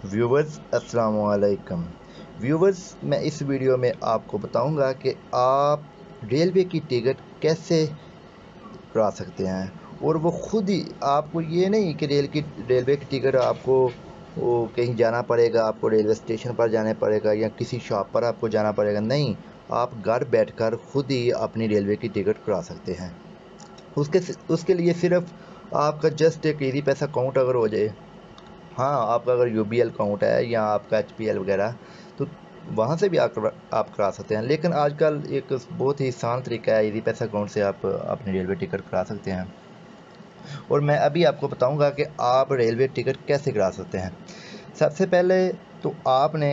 Viewers अस्सलाम वालेकुम। Viewers, मैं इस वीडियो में आपको बताऊंगा कि आप रेलवे की टिकट कैसे करा सकते हैं। और वो खुद ही, आपको ये नहीं कि रेलवे की टिकट आपको वो कहीं जाना पड़ेगा, आपको रेलवे स्टेशन पर जाना पड़ेगा या किसी शॉप पर आपको जाना पड़ेगा। नहीं, आप घर बैठकर खुद ही अपनी रेलवे की टिकट करा सकते हैं। उसके उसके लिए सिर्फ आपका जस्ट एक ईजी पैसा अकाउंट अगर हो जाए, हाँ, आपका अगर यूबीएल अकाउंट है या आपका एचपीएल वगैरह, तो वहाँ से भी आप करा सकते हैं। लेकिन आजकल एक बहुत ही आसान तरीका है, इजी पैसा अकाउंट से आप अपनी रेलवे टिकट करा सकते हैं। और मैं अभी आपको बताऊंगा कि आप रेलवे टिकट कैसे करा सकते हैं। सबसे पहले तो आपने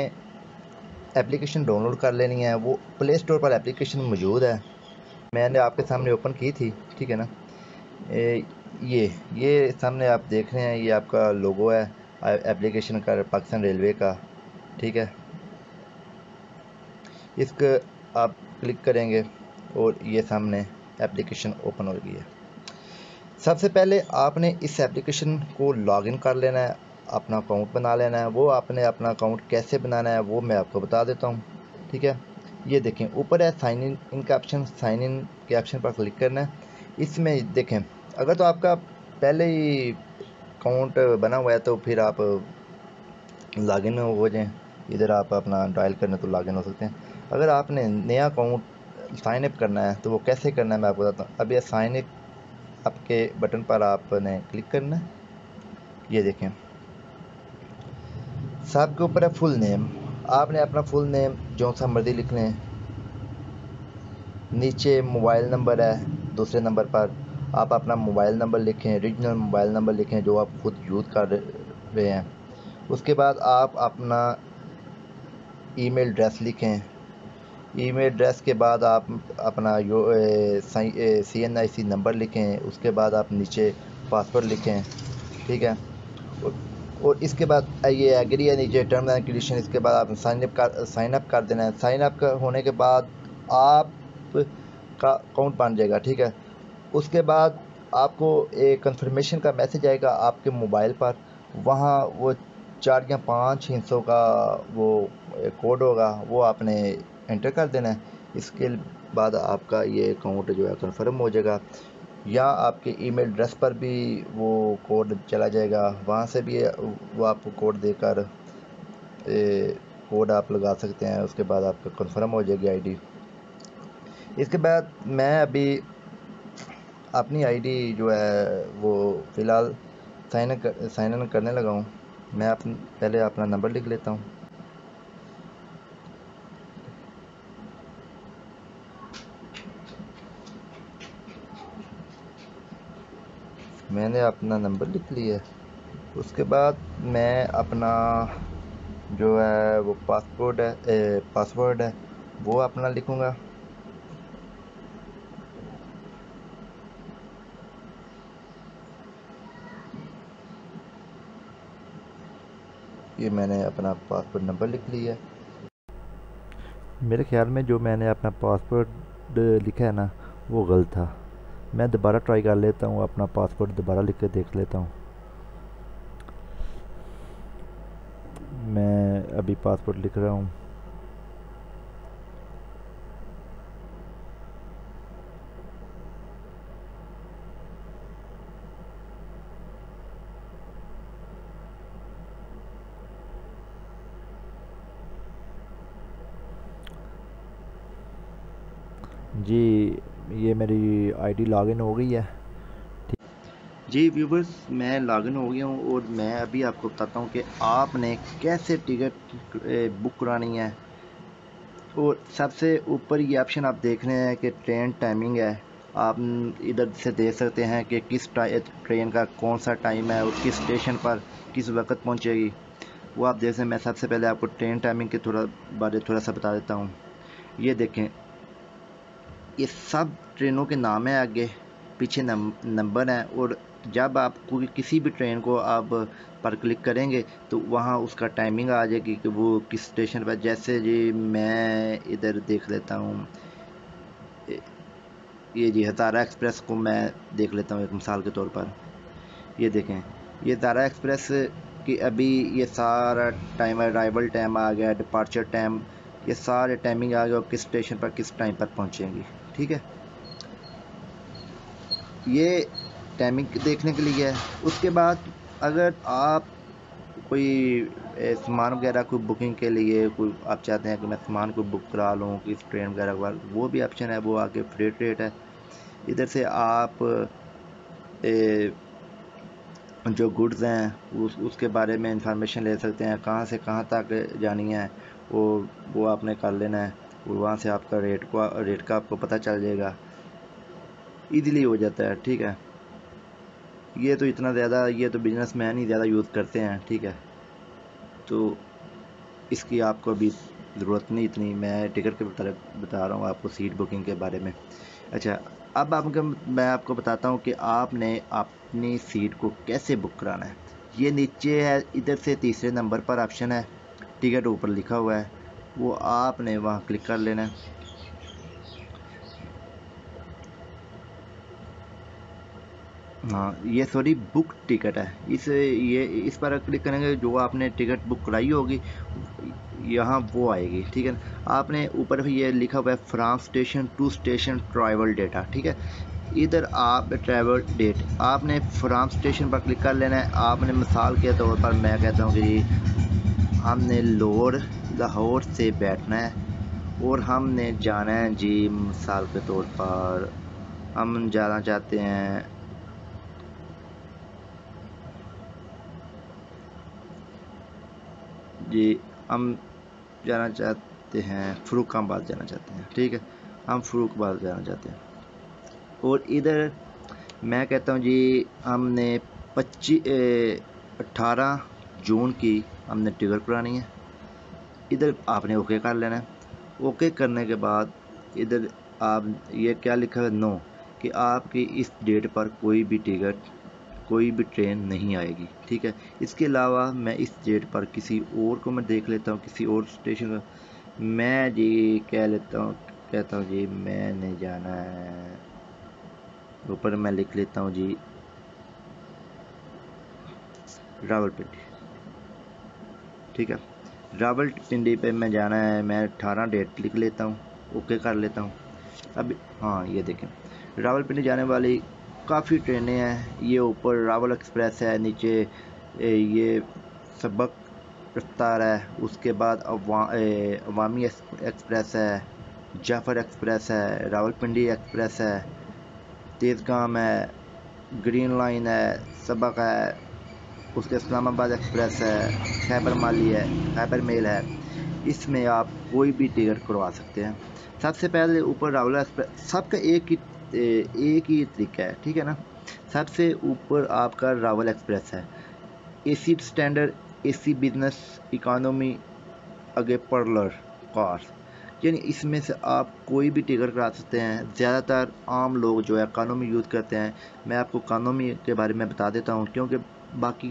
एप्लीकेशन डाउनलोड कर लेनी है। वो प्ले स्टोर पर एप्लीकेशन मौजूद है, मैंने आपके सामने ओपन की थी, ठीक है ना। ए, ये सामने आप देख रहे हैं, ये आपका लोगो है एप्लीकेशन का, पाकिस्तान रेलवे का, ठीक है। इसको आप क्लिक करेंगे और ये सामने एप्लीकेशन ओपन हो गई है। सबसे पहले आपने इस एप्लीकेशन को लॉगिन कर लेना है, अपना अकाउंट बना लेना है। वो आपने अपना अकाउंट कैसे बनाना है वो मैं आपको बता देता हूँ, ठीक है। ये देखें, ऊपर है साइन इन का ऑप्शन, साइन इन के ऑप्शन पर क्लिक करना है। इसमें देखें, अगर तो आपका पहले ही अकाउंट बना हुआ है तो फिर आप लॉगिन में हो जाएं। इधर आप अपना डायल करने तो लॉगिन हो सकते हैं। अगर आपने नया अकाउंट साइन अप करना है तो वो कैसे करना है मैं आपको बताता हूँ। अब ये साइन अप के बटन पर आपने क्लिक करना है। ये देखें, सबके ऊपर है फुल नेम। आपने अपना फुल नेम जो सा मर्जी लिख लें। नीचे मोबाइल नंबर है, दूसरे नंबर पर आप अपना मोबाइल नंबर लिखें, रीजनल मोबाइल नंबर लिखें जो आप खुद यूज़ कर रहे हैं। उसके बाद आप अपना ईमेल एड्रेस लिखें। ईमेल एड्रेस के बाद आप अपना CNIC नंबर लिखें। उसके बाद आप नीचे पासवर्ड लिखें, ठीक है। और, और इसके बाद ये एग्री है नीचे टर्म एंड कंडीशन। इसके बाद आप साइन अप कर देना है। साइन अप होने के बाद आप का अकाउंट बन जाएगा, ठीक है। उसके बाद आपको एक कंफर्मेशन का मैसेज आएगा आपके मोबाइल पर। वहाँ वो 4 या 5 हिस्सों का वो कोड होगा, वो आपने एंटर कर देना है। इसके बाद आपका ये अकाउंट जो है कंफर्म हो जाएगा। या आपके ईमेल एड्रेस पर भी वो कोड चला जाएगा, वहाँ से भी वो आपको कोड देकर कोड आप लगा सकते हैं। उसके बाद आपका कंफर्म हो जाएगी आईडी। इसके बाद मैं अभी अपनी आईडी जो है वो फ़िलहाल साइन इन करने लगा हूँ। मैं पहले अपना नंबर लिख लेता हूँ। मैंने अपना नंबर लिख लिया है। उसके बाद मैं अपना जो है वो पासवर्ड है वो अपना लिखूँगा। ये मैंने अपना पासवर्ड नंबर लिख लिया है। मेरे ख्याल में जो मैंने अपना पासवर्ड लिखा है ना, वो गलत था। मैं दोबारा ट्राई कर लेता हूँ, अपना पासवर्ड दोबारा लिख के देख लेता हूँ। मैं अभी पासवर्ड लिख रहा हूँ। जी, ये मेरी आईडी लॉगिन हो गई है। जी व्यूवर्स, मैं लॉगिन हो गया हूँ और मैं अभी आपको बताता हूँ कि आपने कैसे टिकट बुक करानी है। और सबसे ऊपर ये ऑप्शन आप देख रहे हैं कि ट्रेन टाइमिंग है। आप इधर से देख सकते हैं कि किस ट्रेन का कौन सा टाइम है और किस स्टेशन पर किस वक्त पहुँचेगी, वो आप देख सकते हैं। मैं सबसे पहले आपको ट्रेन टाइमिंग के बारे थोड़ा सा बता देता हूँ। ये देखें, ये सब ट्रेनों के नाम है, आगे पीछे नंबर हैं। और जब आप कोई किसी भी ट्रेन को आप पर क्लिक करेंगे तो वहाँ उसका टाइमिंग आ जाएगी कि वो किस स्टेशन पर। जैसे जी मैं इधर देख लेता हूँ, ये जी हज़ारा एक्सप्रेस को मैं देख लेता हूँ एक मिसाल के तौर पर। ये देखें, ये हज़ारा एक्सप्रेस कि अभी ये सारा टाइम, अराइवल टाइम आ गया, डिपार्चर टाइम, ये सारे टाइमिंग आ गया और किस स्टेशन पर किस टाइम पर पहुंचेंगी। ठीक है, ये टाइमिंग देखने के लिए है। उसके बाद अगर आप कोई सामान वगैरह कोई बुकिंग के लिए कोई आप चाहते हैं कि मैं सामान को बुक करा लूँ किस ट्रेन वगैरह का, वो भी ऑप्शन है, वो आगे फ्रेट रेट है। इधर से आप जो गुड्स हैं उसके बारे में इंफॉर्मेशन ले सकते हैं, कहाँ से कहाँ तक जानी है वो आपने कर लेना है, और वहाँ से आपका रेट का आपको पता चल जाएगा, इजीली हो जाता है। ठीक है, ये तो इतना ज़्यादा, ये तो बिजनेसमैन ही ज़्यादा यूज़ करते हैं। ठीक है, तो इसकी आपको अभी ज़रूरत नहीं इतनी, मैं टिकट के बता रहा हूँ आपको सीट बुकिंग के बारे में। अच्छा, अब मैं आपको बताता हूँ कि आपने अपनी सीट को कैसे बुक कराना है। ये नीचे है, इधर से तीसरे नंबर पर ऑप्शन है, टिकट ऊपर लिखा हुआ है, वो आपने वहाँ क्लिक कर लेना है। हाँ, ये सॉरी बुक टिकट है, इस पर क्लिक करेंगे, जो आपने टिकट बुक कराई होगी यहाँ वो आएगी। ठीक है, आपने ऊपर भी ये लिखा हुआ है from station to station travel data. ठीक है, इधर आप ट्रैवल डेट आपने फ्राम स्टेशन पर क्लिक कर लेना है। आपने मिसाल के तौर पर मैं कहता हूँ कि हमने लाहौर से बैठना है और हमने जाना है जी, मिसाल के तौर पर हम जाना चाहते हैं जी, हम जाना चाहते हैं फर्रुखाबाद जाना चाहते हैं। ठीक है, हम फर्रुखाबाद जाना चाहते हैं, और इधर मैं कहता हूँ जी हमने 18 जून की हमने टिकट करानी है। इधर आपने ओके कर लेना है। ओके करने के बाद इधर आप ये क्या लिखा है, नो, कि आपकी इस डेट पर कोई भी ट्रेन नहीं आएगी। ठीक है, इसके अलावा मैं इस डेट पर किसी और को मैं देख लेता हूँ, किसी और स्टेशन का मैं जी कहता हूँ जी मैंने जाना है, ऊपर मैं लिख लेता हूँ जी रावलपिंडी। ठीक है, रावलपिंडी पे मैं जाना है, मैं 18 डेट लिख लेता हूँ, ओके कर लेता हूँ। अब हाँ, ये देखें रावलपिंडी जाने वाली काफ़ी ट्रेनें हैं। ये ऊपर रावल एक्सप्रेस है, नीचे ये सबक रफ्तार है, उसके बाद अवामी एक्सप्रेस है, जाफ़र एक्सप्रेस है, रावलपिंडी एक्सप्रेस है, तेज़गाम है, ग्रीन लाइन है, सबक है, उसके इस्लामाबाद एक्सप्रेस है, खैबर माली है, खैबर मेल है। इसमें आप कोई भी टिकट करवा सकते हैं। सबसे पहले ऊपर रावला एक्सप्रेस, सबका एक ही तरीका है। ठीक है ना, सबसे ऊपर आपका रावल एक्सप्रेस है, AC standard, AC business, economy, आगे पर्लर कार, यानी इसमें से आप कोई भी टिकट करा सकते हैं। ज़्यादातर आम लोग जो है इकानमी यूज़ करते हैं। मैं आपको इकानमी के बारे में बता देता हूँ, क्योंकि बाकी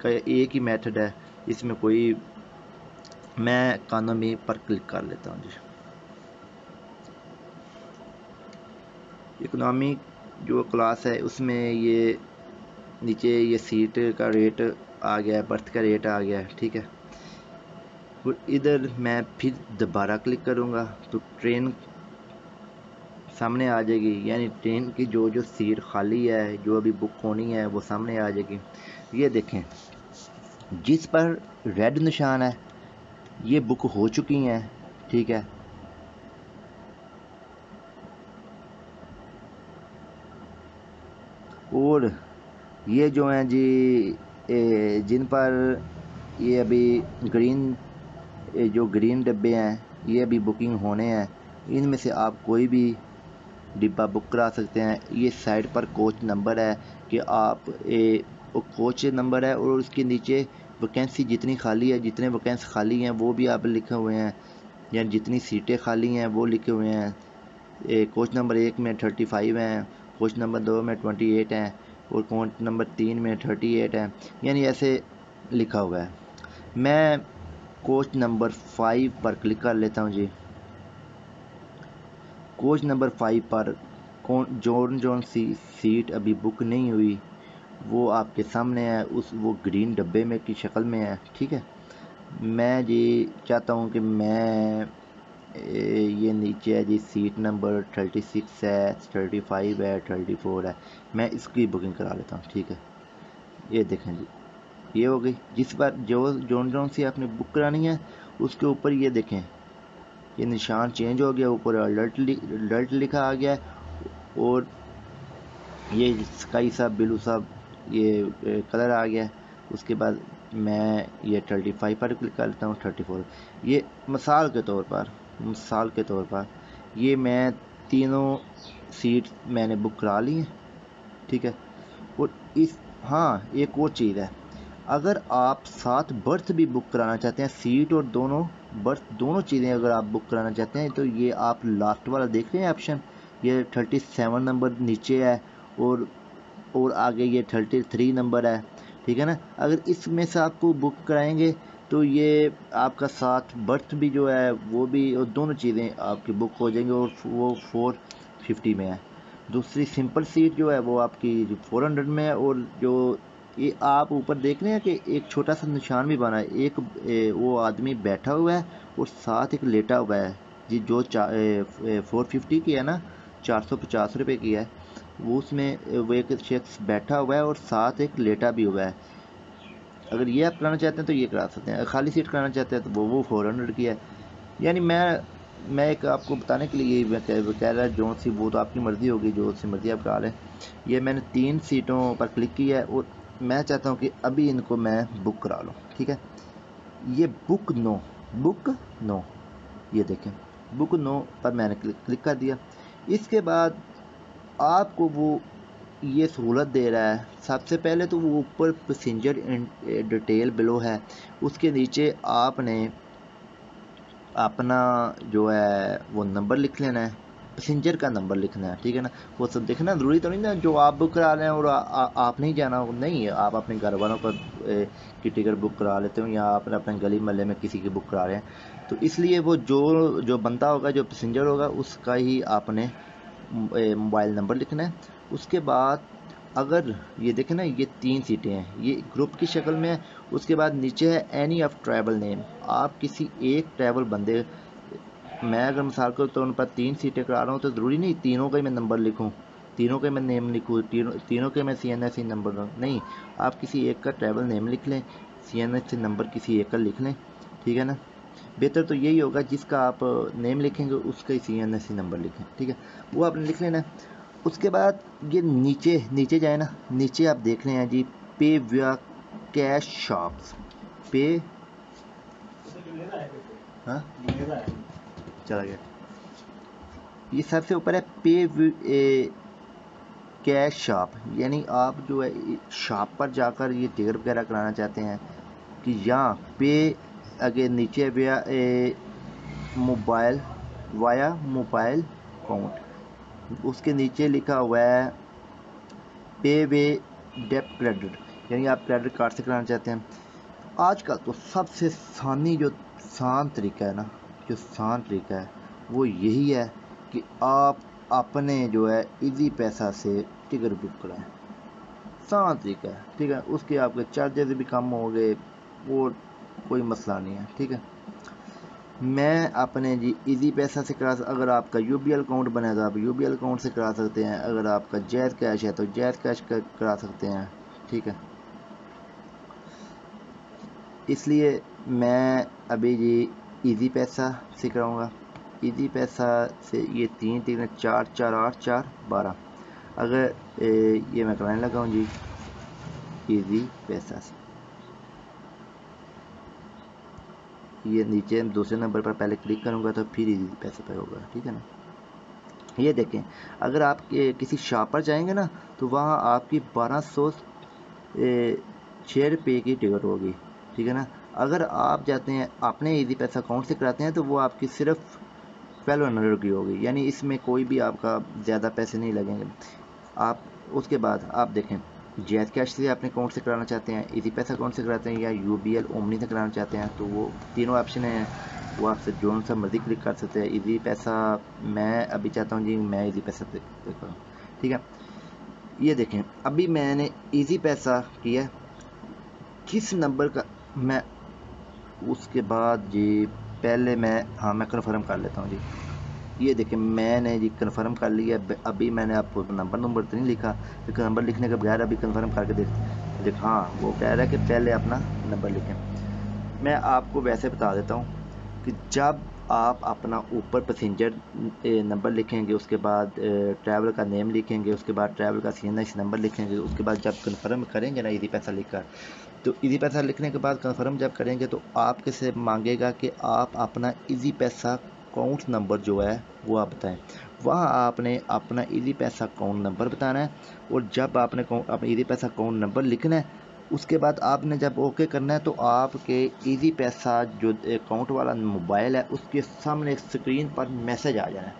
का एक ही मेथड है, इसमें कोई, मैं इकानमी पर क्लिक कर लेता हूँ जी। इकोनॉमी जो क्लास है उसमें ये नीचे ये सीट का रेट आ गया है, बर्थ का रेट आ गया है। ठीक है, और इधर मैं फिर दोबारा क्लिक करूँगा तो ट्रेन सामने आ जाएगी, यानी ट्रेन की जो जो सीट खाली है, जो अभी बुक होनी है, वो सामने आ जाएगी। ये देखें, जिस पर रेड निशान है ये बुक हो चुकी हैं। ठीक है, और ये जो हैं जी जिन पर ये अभी ग्रीन, जो ग्रीन डब्बे हैं ये अभी बुकिंग होने हैं, इनमें से आप कोई भी डिब्बा बुक करा सकते हैं। ये साइड पर कोच नंबर है कि आप वो कोच नंबर है, और उसके नीचे वैकेंसी जितनी खाली है, जितने वैकेंसी खाली हैं वो भी आप लिखे हुए हैं, या जितनी सीटें खाली हैं वो लिखे हुए हैं। कोच नंबर 1 में 35 हैं, कोच नंबर 2 में 28 हैं, और कोच नंबर 3 में 38 हैं, यानी ऐसे लिखा हुआ है। मैं कोच नंबर 5 पर क्लिक कर लेता हूँ जी। कोच नंबर 5 पर कौन जौन जौन सी सीट अभी बुक नहीं हुई वो आपके सामने है, उस वो ग्रीन डब्बे में की शक्ल में है। ठीक है, मैं जी चाहता हूँ कि मैं ये नीचे है जी, सीट नंबर 36 है, 35 है, 34 है, मैं इसकी बुकिंग करा लेता हूँ। ठीक है, ये देखें जी, ये हो गई। जिस बार जो सी आपने बुक करानी है उसके ऊपर ये देखें, ये निशान चेंज हो गया, ऊपर अलर्ट लिखा आ गया है, और ये स्काई सा ब्लू सा ये कलर आ गया है। उसके बाद मैं ये 35 पर क्लिक कर लेता हूँ, 34। ये मिसाल के तौर पर ये मैं तीनों सीट मैंने बुक करा ली हैं। ठीक है, और इस हाँ एक और चीज़ है, अगर आप साथ बर्थ भी बुक कराना चाहते हैं, सीट और दोनों बर्थ दोनों चीज़ें अगर आप बुक कराना चाहते हैं, तो ये आप लास्ट वाला देख रहे हैं ऑप्शन, ये 37 नंबर नीचे है, और आगे ये 33 नंबर है। ठीक है ना, अगर इसमें से आपको बुक कराएंगे तो ये आपका साथ बर्थ भी जो है वो भी, और दोनों चीज़ें आपकी बुक हो जाएंगी, और वो 450 में है। दूसरी सिंपल सीट जो है वो आपकी 400 में है, और जो ये आप ऊपर देख रहे हैं कि एक छोटा सा निशान भी बना है, एक वो आदमी बैठा हुआ है और साथ एक लेटा हुआ है जी, जो 450 की है ना, 450 रुपये की है, वो उसमें वो एक शख्स बैठा हुआ है और साथ एक लेटा भी हुआ है। अगर ये आप कराना चाहते हैं तो ये करा सकते हैं, अगर खाली सीट कराना चाहते हैं तो वो 400 की है। यानी मैं एक आपको बताने के लिए मैं कह रहा है, जो सी वो तो आपकी मर्ज़ी होगी, जो सी मर्ज़ी आप करा लें। ये मैंने 3 सीटों पर क्लिक किया है और मैं चाहता हूँ कि अभी इनको मैं बुक करा लूँ। ठीक है, ये बुक नो, ये देखें, बुक नो पर मैंने क्लिक कर दिया। इसके बाद आपको वो ये सहूलत दे रहा है। सबसे पहले तो वो ऊपर पैसेंजर डिटेल बिलो है, उसके नीचे आपने अपना जो है वो नंबर लिख लेना है, पैसेंजर का नंबर लिखना है। ठीक है ना, वो सब देखना ज़रूरी तो नहीं ना जो आप बुक करा रहे हैं और आप नहीं जाना नहीं, आप अपने घर वालों का की टिकट बुक करा लेते हो, या आपने अपने गली मोहल्ले में किसी की बुक करा रहे हैं, तो इसलिए वो जो बंदा होगा, जो पैसेंजर होगा, उसका ही आपने मोबाइल नंबर लिखना है। उसके बाद अगर ये देखें ना, ये 3 सीटें हैं, ये ग्रुप की शक्ल में है। उसके बाद नीचे है एनी ऑफ ट्रैवल नेम, आप किसी एक ट्रैवल बंदे, मैं अगर मिसाल के तौर पर 3 सीटें करा रहा हूँ तो ज़रूरी नहीं तीनों का ही मैं नंबर लिखूँ, तीनों के मैं नेम लिखूँ, तीनों के मैं CNSE नंबर नहीं, आप किसी एक का ट्रैवल नेम लिख लें, CNSE नंबर किसी एक का लिख लें। ठीक है ना, बेहतर तो यही होगा, जिसका आप नेम लिखेंगे उसका ही CNSE नंबर लिखें। ठीक है, वो आपने लिख लेना। उसके बाद ये नीचे नीचे जाए ना, नीचे आप देख रहे हैं जी, पे व्या कैश शॉप्स पे, हाँ चला गया, ये सबसे ऊपर है पे कैश शॉप, यानी आप जो है शॉप पर जाकर ये टिकट वगैरह कराना चाहते हैं, कि यहाँ पे आगे नीचे मोबाइल वाया मोबाइल अकाउंट, उसके नीचे लिखा हुआ है पे वे डेबिट क्रेडिट, यानी आप क्रेडिट कार्ड से कराना चाहते हैं। आजकल तो सबसे आसान तरीका है ना, जो आसान तरीका है वो यही है कि आप अपने जो है इजी पैसा से टिकट बुक कराएं, आसान तरीका है। ठीक है, उसके आपके चार्जेस भी कम हो गए, वो कोई मसला नहीं है। ठीक है, मैं अपने जी इजी पैसा से करा, अगर आपका UBL अकाउंट बना है तो आप UBL अकाउंट से करा सकते हैं, अगर आपका जैज़ कैश है तो जैज़ कैश करा सकते हैं। ठीक है, इसलिए मैं अभी जी इजी पैसा से कराऊंगा। इजी पैसा से ये 3 3 4 4 8 4 12, अगर ये मैं कराने लगा हूँ जी इजी पैसा से, ये नीचे दूसरे नंबर पर पहले क्लिक करूँगा तो फिर इजी पैसे पे होगा। ठीक है ना, ये देखें, अगर आप किसी शॉप पर जाएंगे ना तो वहाँ आपकी 1206 रुपये की टिकट होगी। ठीक है ना, अगर आप जाते हैं अपने इजी पैसा अकाउंट से कराते हैं तो वो आपकी सिर्फ 1200 की होगी, यानी इसमें कोई भी आपका ज़्यादा पैसे नहीं लगेंगे। आप उसके बाद आप देखें, जैज़ कैश से अपने अकाउंट से कराना चाहते हैं, इजी पैसा अकाउंट से कराते हैं, या UBL ओमनी से कराना चाहते हैं, तो वो तीनों ऑप्शन हैं, वो आपसे जो सा मर्जी क्लिक कर सकते हैं। इजी पैसा मैं अभी चाहता हूँ जी मैं इजी पैसा पे करूँ। ठीक है, ये देखें अभी मैंने इजी पैसा किया, किस नंबर का मैं, उसके बाद जी पहले मैं कन्फर्म कर लेता हूँ जी। ये देखें मैंने जी कन्फर्म कर लिया। अभी मैंने आपको नंबर तो नहीं लिखा, क्योंकि नंबर लिखने के बगैर अभी कन्फर्म करके देख हाँ वो कह रहा है कि पहले अपना नंबर लिखें। मैं आपको वैसे बता देता हूँ कि जब आप अपना ऊपर पैसेंजर नंबर लिखेंगे, उसके बाद ट्रैवल का नेम लिखेंगे, उसके बाद ट्रैवल का CNH नंबर लिखेंगे, उसके बाद जब कन्फर्म करेंगे ना इजी पैसा लिखकर, तो इजी पैसा लिखने के बाद कन्फर्म जब करेंगे तो आपके से मांगेगा कि आप अपना इजी पैसा अकाउंट नंबर जो है वो आप बताएं। वहाँ आपने अपना इजी पैसा अकाउंट नंबर बताना है, और जब आपने अपना इजी पैसा अकाउंट नंबर लिखना है उसके बाद आपने जब ओके करना है तो आपके इजी पैसा जो अकाउंट वाला मोबाइल है उसके सामने स्क्रीन पर मैसेज आ जाना है।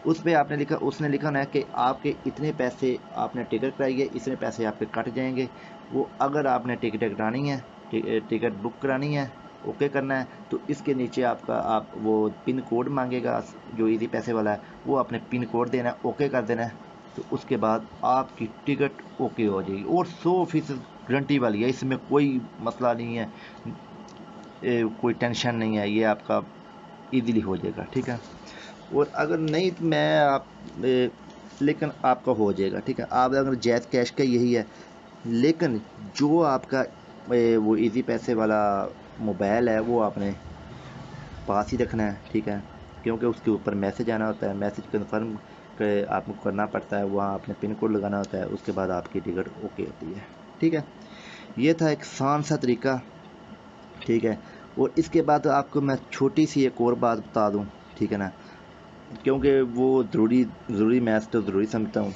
उस पर आपने लिखा, उसने लिखा है कि आपके इतने पैसे आपने टिकट कराई है, इतने पैसे आपके कट जाएंगे। वो अगर आपने टिकट करानी है, टिकट बुक करानी है, ओके करना है, तो इसके नीचे आपका आप वो पिन कोड मांगेगा जो इजी पैसे वाला है, वो आपने पिन कोड देना है, ओके कर देना है, तो उसके बाद आपकी टिकट ओके हो जाएगी। और 100% गारंटी वाली है, इसमें कोई मसला नहीं है, कोई टेंशन नहीं है, ये आपका इजीली हो जाएगा, ठीक है। और अगर नहीं तो मैं आप लेकिन आपका हो जाएगा, ठीक है। आप अगर जैज़ कैश का यही है, लेकिन जो आपका वो इजी पैसे वाला मोबाइल है वो आपने पास ही रखना है, ठीक है, क्योंकि उसके ऊपर मैसेज आना होता है, मैसेज कन्फर्म आपको करना पड़ता है, वहाँ आपने पिन कोड लगाना होता है, उसके बाद आपकी टिकट ओके होती है, ठीक है। ये था एक आसान सा तरीका, ठीक है। और इसके बाद आपको मैं छोटी सी एक और बात बता दूँ, ठीक है ना, क्योंकि वो ज़रूरी मैं तो ज़रूरी समझता हूँ।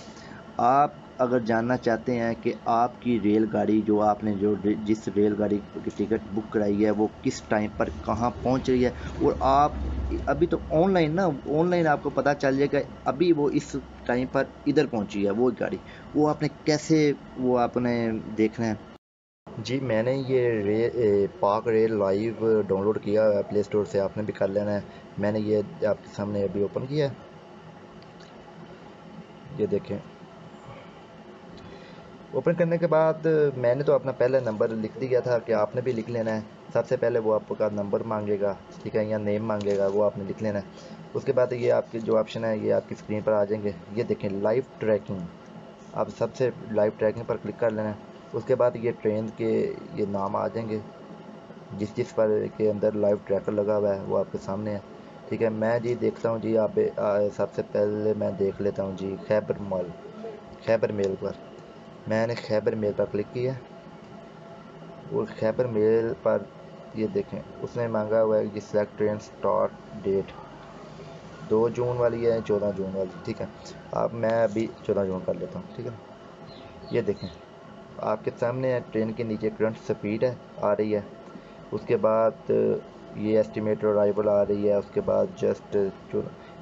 आप अगर जानना चाहते हैं कि आपकी रेलगाड़ी जो आपने जिस रेलगाड़ी की टिकट बुक कराई है वो किस टाइम पर कहाँ पहुंच रही है, और आप अभी तो ऑनलाइन आपको पता चल जाएगा अभी वो इस टाइम पर इधर पहुंची है वो गाड़ी, वो आपने कैसे वो आपने देखना है जी। मैंने ये पाक रेल लाइव डाउनलोड किया है प्ले स्टोर से, आपने भी कर लेना है। मैंने ये आपके सामने अभी ओपन किया है, ये देखें। ओपन करने के बाद मैंने तो अपना पहला नंबर लिख दिया था कि आपने भी लिख लेना है। सबसे पहले वो आपका नंबर मांगेगा, ठीक है, या नेम मांगेगा, वो आपने लिख लेना है। उसके बाद ये आपके जो ऑप्शन है ये आपकी स्क्रीन पर आ जाएंगे, ये देखें लाइव ट्रैकिंग, आप सबसे लाइव ट्रैकिंग पर क्लिक कर लेना है। उसके बाद ये ट्रेन के ये नाम आ जाएंगे, जिस जिस पर के अंदर लाइव ट्रैकर लगा हुआ है वो आपके सामने है, ठीक है। मैं जी देखता हूँ जी, आप सबसे पहले मैं देख लेता हूँ जी खैबर मेल पर। मैंने खैबर मेल पर क्लिक किया, और खैबर मेल पर ये देखें उसने मांगा हुआ है कि सिलेक्ट ट्रेन स्टार्ट डेट 2 जून वाली है, 14 जून वाली, ठीक है। अब मैं अभी 14 जून कर लेता हूँ, ठीक है। ये देखें आपके सामने है, ट्रेन के नीचे करंट स्पीड है आ रही है, उसके बाद ये एस्टिमेटेड अराइवल आ रही है, उसके बाद जस्ट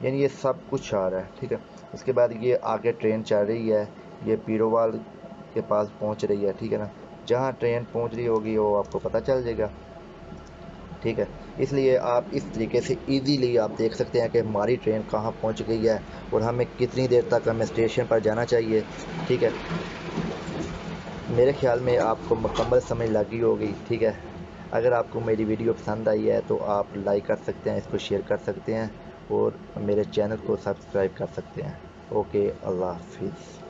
यानी ये सब कुछ आ रहा है, ठीक है। उसके बाद ये आगे ट्रेन चल रही है, ये पीरोवाल के पास पहुंच रही है, ठीक है ना। जहां ट्रेन पहुंच रही होगी वो आपको पता चल जाएगा, ठीक है। इसलिए आप इस तरीके से इजीली आप देख सकते हैं कि हमारी ट्रेन कहाँ पहुंच गई है और हमें कितनी देर तक हमें स्टेशन पर जाना चाहिए, ठीक है। मेरे ख्याल में आपको मुकम्मल समझ लगी होगी, ठीक है। अगर आपको मेरी वीडियो पसंद आई है तो आप लाइक कर सकते हैं, इसको शेयर कर सकते हैं, और मेरे चैनल को सब्सक्राइब कर सकते हैं। ओके, अल्लाह हाफिज़।